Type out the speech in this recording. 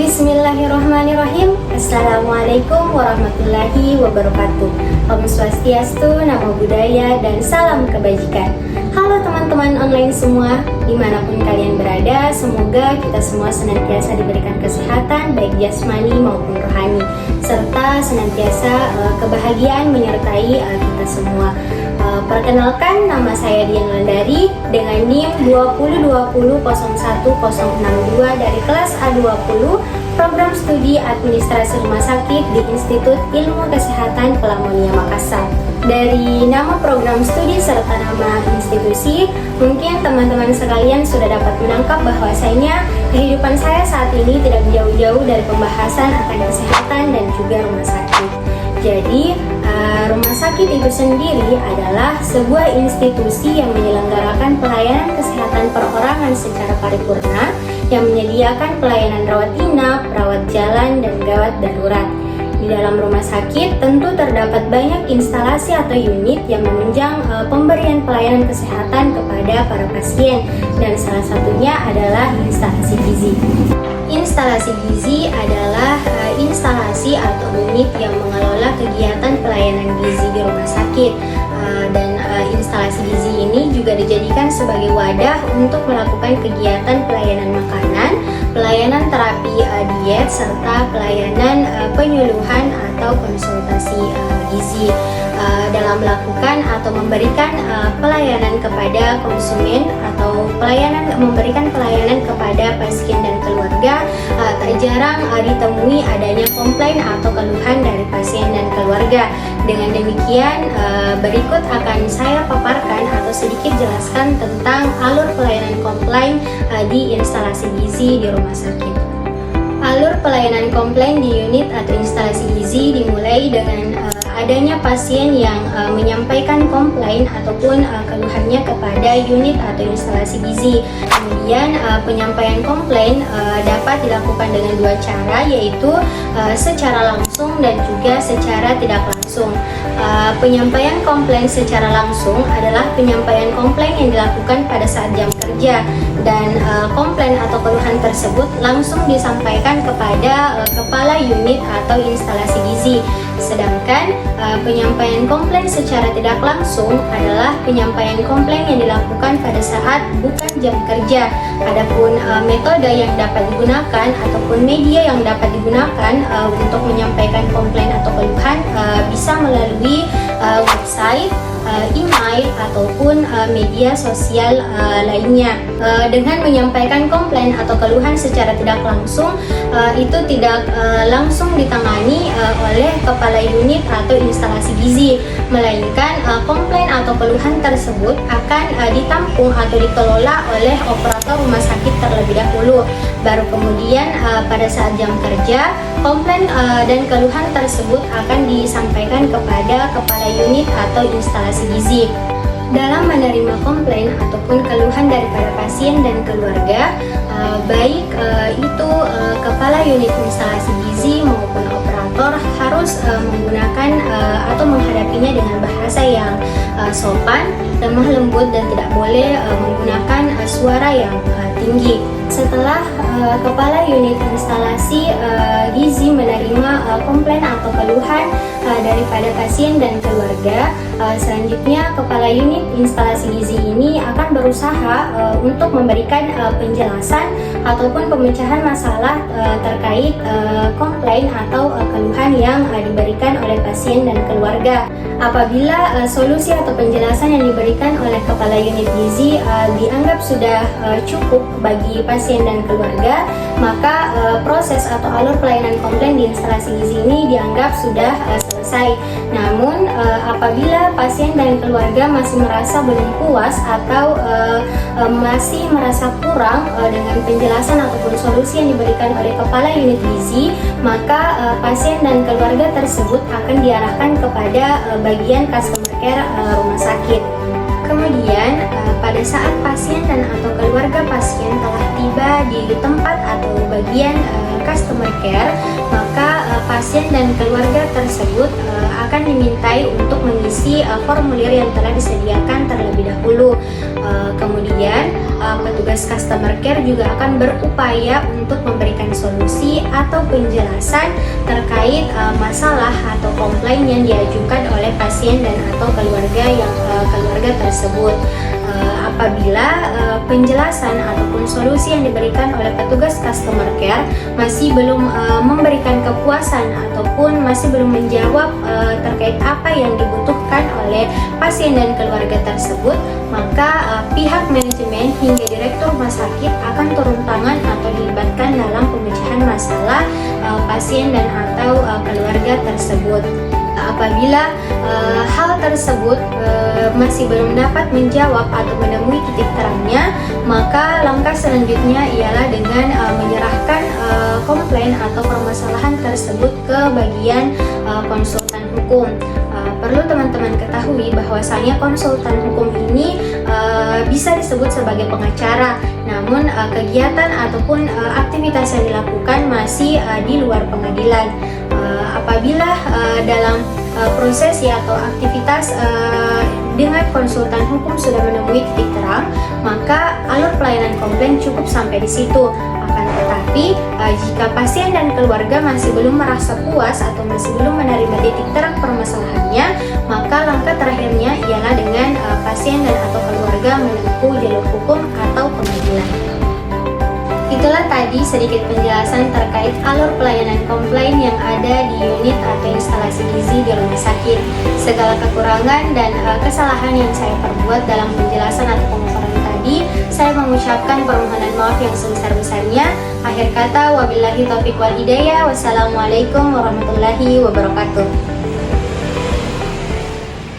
Bismillahirrahmanirrahim. Assalamualaikum warahmatullahi wabarakatuh. Om Swastiastu, Namo Buddhaya, dan salam kebajikan. Halo teman-teman online semua, dimanapun kalian berada, semoga kita semua senantiasa diberikan kesehatan baik jasmani maupun rohani, serta senantiasa kebahagiaan menyertai kita semua. Perkenalkan, nama saya Dian Landari dengan NIM 2020010062 dari kelas A20 Program Studi Administrasi Rumah Sakit di Institut Ilmu Kesehatan Pelamonia Makassar. Dari nama program studi serta nama institusi, mungkin teman-teman sekalian sudah dapat menangkap bahwasanya kehidupan saya saat ini tidak jauh-jauh dari pembahasan akan kesehatan dan juga rumah sakit. Jadi, rumah sakit itu sendiri adalah sebuah institusi yang menyelenggarakan pelayanan kesehatan perorangan secara paripurna, yang menyediakan pelayanan rawat inap, rawat jalan, dan gawat darurat. Di dalam rumah sakit tentu terdapat banyak instalasi atau unit yang menunjang pemberian pelayanan kesehatan kepada para pasien, dan salah satunya adalah instalasi gizi. Instalasi gizi adalah instalasi atau unit yang mengelola kegiatan pelayanan gizi di rumah sakit, dan instalasi gizi ini juga dijadikan sebagai wadah untuk melakukan kegiatan pelayanan makanan, pelayanan terapi diet, serta pelayanan penyuluhan atau konsultasi gizi dalam melakukan atau memberikan pelayanan kepada konsumen atau memberikan pelayanan kepada pasien dan keluarga. Tak jarang ditemui adanya komplain atau keluhan dari pasien dan keluarga. Dengan demikian, berikut akan saya paparkan atau sedikit jelaskan tentang alur pelayanan komplain di instalasi gizi di rumah sakit. Alur pelayanan komplain di unit atau instalasi gizi dimulai dengan adanya pasien yang menyampaikan komplain ataupun keluhannya kepada unit atau instalasi gizi. Kemudian penyampaian komplain dapat dilakukan dengan dua cara, yaitu secara langsung dan juga secara tidak langsung. Penyampaian komplain secara langsung adalah penyampaian komplain yang dilakukan pada saat jam kerja, dan komplain atau keluhan tersebut langsung disampaikan kepada kepala unit atau instalasi gizi. Sedangkan penyampaian komplain secara tidak langsung adalah penyampaian komplain yang dilakukan pada saat bukan jam kerja. Adapun metode yang dapat digunakan ataupun media yang dapat digunakan untuk menyampaikan komplain atau keluhan bisa melalui website, email, ataupun media sosial lainnya. Dengan menyampaikan komplain atau keluhan secara tidak langsung, itu tidak langsung ditangani oleh kepala unit atau instalasi gizi, melainkan komplain atau keluhan tersebut akan ditampung atau dikelola oleh operator rumah sakit terlebih dahulu. Baru kemudian pada saat jam kerja, komplain dan keluhan tersebut akan disampaikan kepada kepala unit atau instalasi gizi. Dalam menerima komplain ataupun keluhan daripada pasien dan keluarga, baik itu kepala unit instalasi gizi maupun operator harus menggunakan atau menghadapinya dengan bahasa yang sopan, lemah lembut, dan tidak boleh menggunakan suara yang tinggi. Setelah kepala unit instalasi gizi menerima komplain atau keluhan daripada pasien dan keluarga, selanjutnya kepala unit instalasi gizi ini akan berusaha untuk memberikan penjelasan ataupun pemecahan masalah terkait komplain atau keluhan yang diberikan oleh pasien dan keluarga. Apabila solusi atau penjelasan yang diberikan oleh kepala unit gizi dianggap sudah cukup bagi pasien dan keluarga, maka proses atau alur pelayanan komplain di instalasi gizi ini dianggap sudah selesai. Namun apabila pasien dan keluarga masih merasa belum puas atau masih merasa kurang dengan penjelasan ataupun solusi yang diberikan oleh kepala unit gizi, maka pasien dan keluarga tersebut akan diarahkan kepada bagian customer care rumah sakit. Kemudian pada saat pasien dan atau keluarga pasien telah tiba di tempat atau bagian customer care, maka pasien pasien dan keluarga tersebut akan dimintai untuk mengisi formulir yang telah disediakan terlebih dahulu. Kemudian petugas customer care juga akan berupaya untuk memberikan solusi atau penjelasan terkait masalah atau komplain yang diajukan oleh pasien dan atau keluarga tersebut. Apabila penjelasan ataupun solusi yang diberikan oleh petugas customer care masih belum memberikan kepuasan ataupun masih belum menjawab terkait apa yang dibutuhkan oleh pasien dan keluarga tersebut, maka pihak manajemen hingga direktur rumah sakit akan turun tangan atau dilibatkan dalam pemecahan masalah pasien dan atau keluarga tersebut. Apabila hal tersebut masih belum dapat menjawab atau menemui titik terangnya, maka langkah selanjutnya ialah dengan menyerahkan komplain atau permasalahan tersebut ke bagian konsultan hukum. Perlu teman-teman ketahui bahwasanya konsultan hukum ini bisa disebut sebagai pengacara, namun kegiatan ataupun aktivitas yang dilakukan masih di luar pengadilan. Apabila dalam proses atau aktivitas dengan konsultan hukum sudah menemui titik terang, maka alur pelayanan komplain cukup sampai di situ. Akan tetapi jika pasien dan keluarga masih belum merasa puas atau masih belum menerima titik terang permasalahannya, maka langkah terakhirnya ialah dengan pasien dan atau keluarga menempuh jalur hukum atau pengadilan. Itulah tadi sedikit penjelasan terkait alur pelayanan komplain yang ada di unit atau instalasi gizi di rumah sakit. Segala kekurangan dan kesalahan yang saya perbuat dalam penjelasan atau pemaparan tadi, saya mengucapkan permohonan maaf yang sebesar-besarnya. Akhir kata, wabillahi taufiq wal hidayah. Wassalamualaikum warahmatullahi wabarakatuh.